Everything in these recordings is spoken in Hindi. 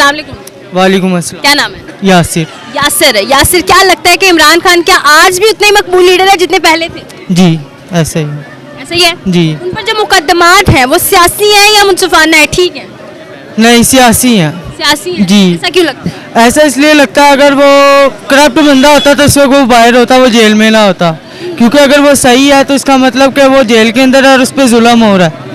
अस्सलाम वालेकुम। वालेकुम अस्सलाम। क्या नाम है? यासिर। यासिर है। यासिर, क्या लगता है कि इमरान खान क्या आज भी उतने ही मकबूल लीडर है जितने पहले थे? जी ऐसे ही। ऐसा ही है? जी उन पर जो मुकदमात हैं वो सियासी हैं या मुनसिफाना है? ठीक है, नहीं, सियासी हैं। सियासी है। जी। ऐसा क्यों लगता है? ऐसा इसलिए लगता है अगर वो करप्ट बंदा होता तो उसको वो बाहर होता, वो जेल में ना होता। क्योंकि अगर वो सही है तो इसका मतलब कि वो जेल के अंदर है और उस पर जुल्म हो रहा है।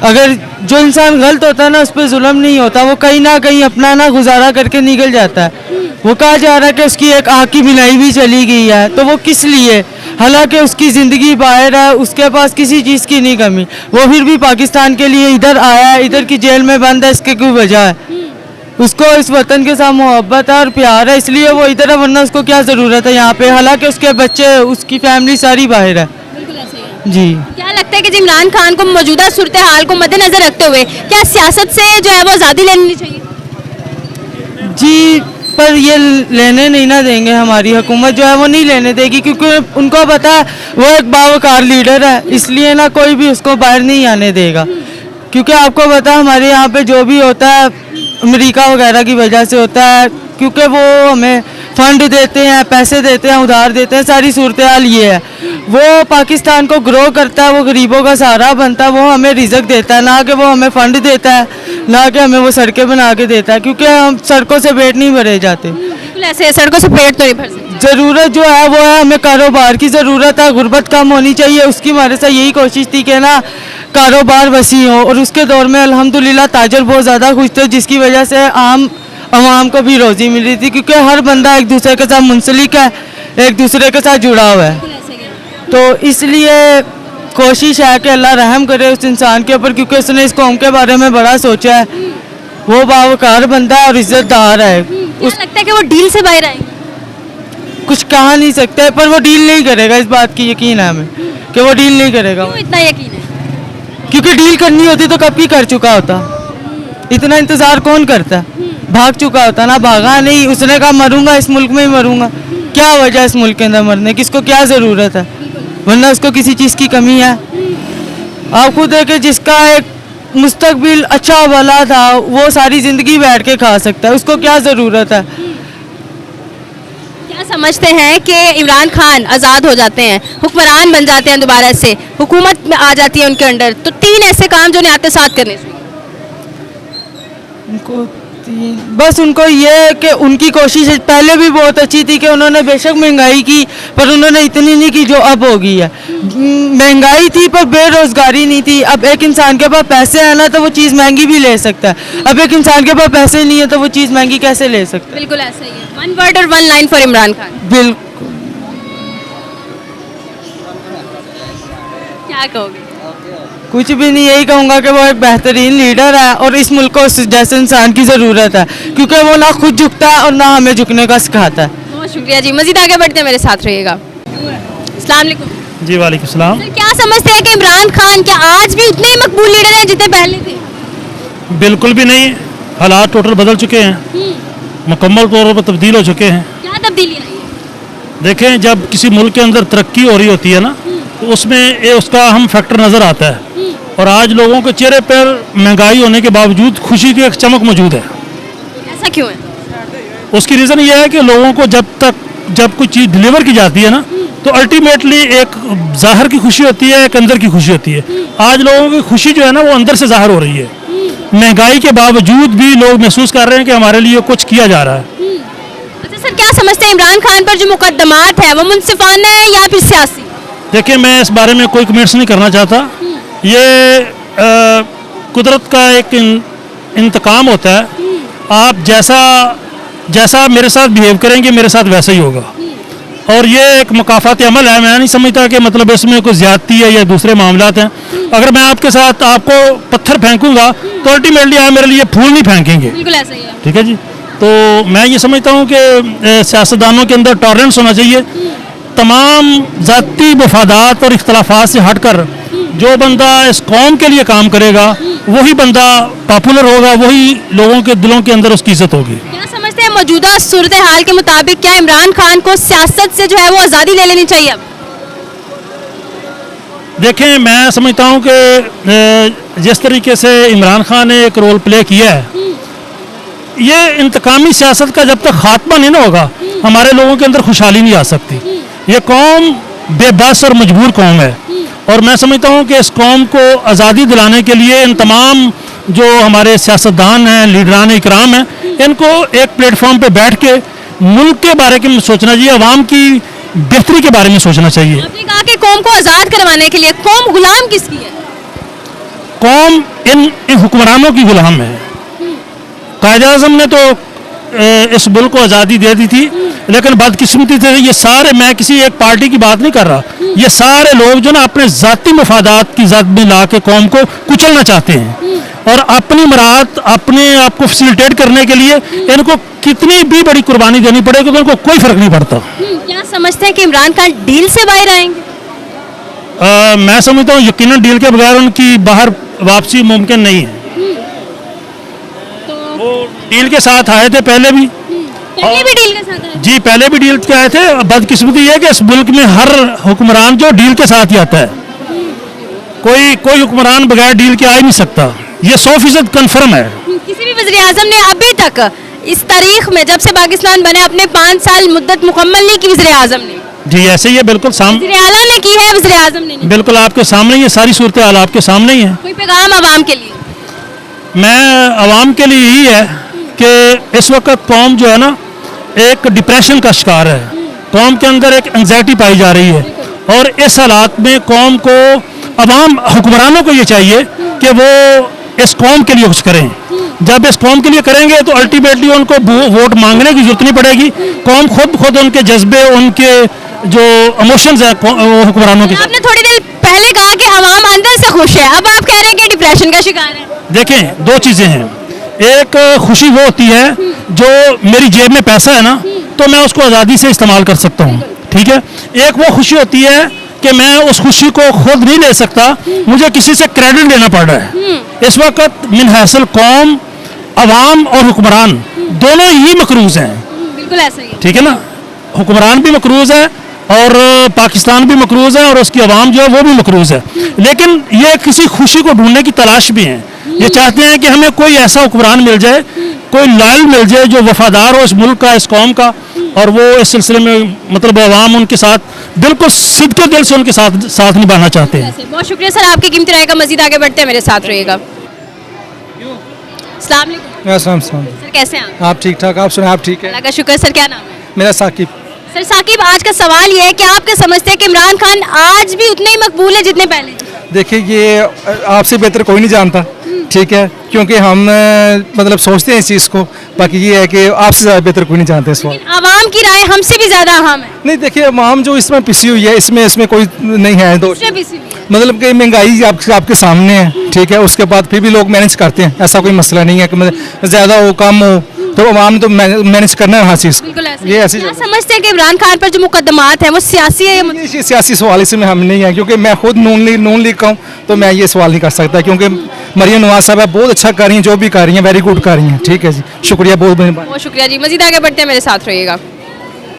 अगर जो इंसान गलत होता है ना उस पर जुल्म नहीं होता, वो कहीं ना कहीं अपना ना गुजारा करके निकल जाता है। वो कहा जा रहा है कि उसकी एक आँख की बिनाई भी चली गई है, तो वो किस लिए? हालांकि उसकी ज़िंदगी बाहर है, उसके पास किसी चीज़ की नहीं कमी, वो फिर भी पाकिस्तान के लिए इधर आया है, इधर की जेल में बंद है, इसकी कोई वजह है? उसको इस वतन के साथ मोहब्बत है और प्यार है, इसलिए वो इधर है, वरना उसको क्या ज़रूरत है यहाँ पे? हालांकि उसके बच्चे, उसकी फैमिली सारी बाहर है। बिल्कुल ऐसा ही है। जी। क्या लगता है कि इमरान खान को मौजूदा सूरत हाल को मद्देनजर रखते हुए क्या सियासत से जो है वो आज़ादी लेनी चाहिए? जी, पर ये लेने नहीं ना देंगे, हमारी हुकूमत जो है वो नहीं लेने देगी, क्योंकि उनको पता है वो एक बावकार लीडर है, इसलिए ना कोई भी उसको बाहर नहीं आने देगा। क्योंकि आपको पता है हमारे यहाँ पे जो भी होता है अमेरिका वगैरह की वजह से होता है, क्योंकि वो हमें फंड देते हैं, पैसे देते हैं, उधार देते हैं, सारी सूरत हाल ये है। वो पाकिस्तान को ग्रो करता है, वो गरीबों का सहारा बनता है, वो हमें रिज़्क देता है, ना कि वो हमें फंड देता है, ना कि हमें वो सड़कें बना के देता है, क्योंकि हम सड़कों से पेट नहीं भरे जाते। बिल्कुल ऐसे है, सड़कों से पेट तो नहीं भर सकते। ज़रूरत जो है वो है हमें कारोबार की ज़रूरत है, गुर्बत कम होनी चाहिए, उसकी हमारे साथ यही कोशिश थी कि ना कारोबार वसी हो। और उसके दौर में अल्हम्दुलिल्लाह ताजर बहुत ज़्यादा खुश थे, जिसकी वजह से आम आवाम को भी रोज़ी मिल रही थी, क्योंकि हर बंदा एक दूसरे के साथ मुंसलिक है, एक दूसरे के साथ जुड़ा हुआ है। तो इसलिए कोशिश है कि अल्लाह रहम करे उस इंसान के ऊपर, क्योंकि उसने इस कौम के बारे में बड़ा सोचा है। वो बावकार बंदा है और इज्जतदार है। क्या लगता है कि वो डील से बाहर आएंगे? कुछ कहा नहीं सकते, पर वो डील नहीं करेगा, इस बात की यकीन है हमें कि वो डील नहीं करेगा। क्यों इतना यकीन है? क्योंकि डील करनी होती तो कब की कर चुका होता, इतना इंतज़ार कौन करता? भाग चुका होता ना, भागा नहीं, उसने कहा मरूंगा इस मुल्क में ही मरूंगा। क्या वजह है इस मुल्क के अंदर मरने की, इसको क्या ज़रूरत है? वरना उसको किसी चीज़ की कमी है? आप खुद देखें, जिसका एक मुस्तकबिल अच्छा भला था वो सारी ज़िंदगी बैठ के खा सकता है, उसको क्या ज़रूरत है? क्या समझते हैं कि इमरान खान आज़ाद हो जाते हैं, हुक्मरान बन जाते हैं, दोबारा से हुकूमत में आ जाती है उनके अंडर, तो 3 ऐसे काम जो उन्हें आते साथ करने चाहिए? उनको बस उनको ये है कि उनकी कोशिश पहले भी बहुत अच्छी थी कि उन्होंने बेशक महंगाई की, पर उन्होंने इतनी नहीं की जो अब हो गई है। महंगाई थी पर बेरोजगारी नहीं थी। अब एक इंसान के पास पैसे है ना तो वो चीज़ महंगी भी ले सकता है, अब एक इंसान के पास पैसे नहीं है तो वो चीज़ महंगी कैसे ले सकता है? बिल्कुल ऐसा ही है। 1 वर्ड और 1 लाइन फॉर इमरान खान, बिल्कुल। क्या कहोगे? कुछ भी नहीं, यही कहूँगा कि वो एक बेहतरीन लीडर है और इस मुल्क को उस जैसे इंसान की ज़रूरत है, क्योंकि वो ना खुद झुकता है और ना हमें झुकने का सिखाता है। बहुत शुक्रिया जी, मज़ीद आगे बढ़ते हैं, मेरे साथ रहिएगा। अस्सलाम वालेकुम। जी वालेकुम सलाम। सर, क्या समझते हैं कि इमरान खान क्या आज भी उतने ही मकबूल लीडर हैं जितने पहले थे? बिल्कुल भी नहीं, हालात टोटल बदल चुके हैं, मुकम्मल तौर पर तब्दील हो चुके हैं। क्या तब्दीली आई है? देखें, जब किसी मुल्क के अंदर तरक्की हो रही होती है ना तो उसमें उसका अहम फैक्टर नज़र आता है, और आज लोगों के चेहरे पर महंगाई होने के बावजूद खुशी की एक चमक मौजूद है। ऐसा क्यों है? उसकी रीज़न ये है कि लोगों को जब कोई चीज़ डिलीवर की जाती है ना तो अल्टीमेटली एक ज़ाहिर की खुशी होती है, एक अंदर की खुशी होती है। आज लोगों की खुशी जो है ना वो अंदर से ज़ाहिर हो रही है। महंगाई के बावजूद भी लोग महसूस कर रहे हैं कि हमारे लिए कुछ किया जा रहा है। अच्छा सर, क्या समझते हैं इमरान खान पर जो मुकदमात है वो मुनसिफाना है या फिर सियासी? देखिए, मैं इस बारे में कोई कमेंट्स नहीं करना चाहता। ये कुदरत का एक इंतकाम होता है। आप जैसा मेरे साथ बिहेव करेंगे मेरे साथ वैसा ही होगा, और ये एक मुकाफाती अमल है। मैं नहीं समझता कि मतलब इसमें कोई ज़्यादती है या दूसरे मामलात हैं। अगर मैं आपके साथ आपको पत्थर फेंकूंगा तो अल्टीमेटली आप मेरे लिए फूल नहीं फेंकेंगे। बिल्कुल ऐसा ही है। ठीक है जी। तो मैं ये समझता हूँ कि सियासतदानों के अंदर टॉलरेंस होना चाहिए। तमाम ज़ाती मफादात और इख्तलाफात से हटकर जो बंदा इस कौम के लिए काम करेगा वही बंदा पॉपुलर होगा, वही लोगों के दिलों के अंदर उसकी इज्जत होगी। क्या समझते हैं मौजूदा सूरत हाल के मुताबिक क्या इमरान खान को सियासत से जो है वो आज़ादी ले लेनी चाहिए अब? देखें, मैं समझता हूँ कि जिस तरीके से इमरान खान ने एक रोल प्ले किया है, ये इंतकामी सियासत का जब तक खात्मा नहीं ना होगा, हमारे लोगों के अंदर खुशहाली नहीं आ सकती। ये कौम बेबस और मजबूर कौम है, और मैं समझता हूँ कि इस कौम को आज़ादी दिलाने के लिए इन तमाम जो हमारे सियासतदान हैं, लीडरान इकराम हैं, इनको एक प्लेटफॉर्म पे बैठ के मुल्क के बारे में सोचना चाहिए, अवाम की बेहतरी के बारे में सोचना चाहिए। आपने कहा कि कौम को आज़ाद करवाने के लिए, कौम गुलाम किसकी है? कौम इन हुक्मरानों की गुलाम है। कायद-ए-आज़म ने तो इस मुल्क को आज़ादी दे दी थी, लेकिन बदकिस्मती से ये सारे, मैं किसी एक पार्टी की बात नहीं कर रहा, ये सारे लोग जो ना अपने ज़ाती मफादात की जद में ला के कौम को कुचलना चाहते हैं, और अपनी मराहत अपने आप को फैसिलिटेट करने के लिए इनको कितनी भी बड़ी कुर्बानी देनी पड़ेगी तो उनको कोई फ़र्क नहीं पड़ता। क्या समझते हैं कि इमरान खान डील से बाहर आएंगे? मैं समझता हूँ यकीनन डील के बगैर उनकी बाहर वापसी मुमकिन नहीं है। वो डील के साथ आए थे पहले भी डील के साथ आए? जी, पहले भी डील के आए थे। बदकिस्मती ये है कि इस मुल्क में हर हुक्मरान जो डील के साथ ही आता है, कोई हुक्मरान बगैर डील के आ ही नहीं सकता, ये 100% कन्फर्म है। किसी भी वज़ीर आज़म ने अभी तक इस तारीख में, जब से पाकिस्तान बने, अपने 5 साल मुद्दत मुकम्मल नहीं की वज़ीर आज़म ने। जी, ऐसे ही है, बिल्कुल सामने, वज़ीर आला ने की है, वज़ीर आज़म ने नहीं। बिल्कुल आपके सामने ही है, सारी सूरत हाल आपके सामने ही है। कोई पैगाम आवाम के लिए? मैं आवाम के लिए यही है कि इस वक्त कौम जो है ना एक डिप्रेशन का शिकार है, कौम के अंदर एक एंजाइटी पाई जा रही है, और इस हालात में कौम को, अवाम हुक्मरानों को ये चाहिए कि वो इस कौम के लिए कुछ करें। जब इस कौम के लिए करेंगे तो अल्टीमेटली उनको वोट मांगने की जरूरत नहीं पड़ेगी, कौम खुद उनके जज्बे, उनके जो इमोशंस है हुक्मरानों के। आपने थोड़ी देर पहले कहा कि अवाम अंदर से खुश है, अब आप कह रहे हैं कि डिप्रेशन का शिकार है। देखें, दो चीज़ें हैं, एक खुशी वो होती है जो मेरी जेब में पैसा है ना, तो मैं उसको आज़ादी से इस्तेमाल कर सकता हूँ, ठीक है। एक वो खुशी होती है कि मैं उस खुशी को खुद नहीं ले सकता, मुझे किसी से क्रेडिट लेना पड़ रहा है। इस वक्त मिन हैसल कौम, अवाम और हुक्मरान दोनों ही मकरूज हैं। बिल्कुल ऐसा ही है। ठीक है ना, हुक्मरान भी मकरूज है और पाकिस्तान भी मकरूज है, और उसकी आवाम जो है वो भी मकरूज है, लेकिन ये किसी खुशी को ढूंढने की तलाश भी है। ये चाहते हैं कि हमें कोई ऐसा हुक्मरान मिल जाए, कोई लॉयल मिल जाए जो वफादार हो इस मुल्क का, इस कौम का, और वो इस सिलसिले में मतलब अवाम उनके साथ बिल्कुल सिद्ध दिल से उनके साथ निभाना चाहते हैं। बहुत शुक्रिया सर, आपकी कीमती राय का। मजीद आगे बढ़ते हैं, मेरे साथ रहिएगा। अस्सलाम वालेकुम। सर कैसे हैं आप? आप ठीक ठाक, आप सुनाए, आप ठीक है? अल्लाह का शुक्र। सर क्या नाम है? मेरा साकिब। सर साकिब, आज का सवाल ये है कि आप क्या समझते हैं कि इमरान खान आज भी उतने ही मकबूल है जितने पहले? देखिए, ये आपसे बेहतर कोई नहीं जानता, ठीक है, क्योंकि हम मतलब सोचते हैं इस चीज़ को, बाकी ये है कि आपसे ज़्यादा बेहतर कोई नहीं जानता इस वक्त। आवाम की राय हमसे भी ज़्यादा अहम है। नहीं, देखिए, आवाम जो इसमें पिसी हुई है, इसमें कोई नहीं है दोस्त, मतलब कि महंगाई आपके सामने है, ठीक है, उसके बाद फिर भी लोग मैनेज करते हैं, ऐसा कोई मसला नहीं है कि मतलब ज़्यादा हो कम हो, तो आवाम ने तो मैनेज करना है हर चीज़। ये ऐसी क्या समझते हैं कि इमरान खान पर जो मुकदमात हैं वो सियासी है या ये सियासी सवाल इसमें हम नहीं है, क्योंकि मैं खुद नून लीग का हूँ, तो मैं ये सवाल नहीं कर सकता, क्योंकि मरियम नवाज साहब बहुत अच्छा कर रही हैं, जो भी कर रही हैं वेरी गुड कर रही हैं। ठीक है जी, शुक्रिया, बहुत बहुत शुक्रिया जी। मजीद आगे बढ़ते हैं, मेरे साथ रहिएगा।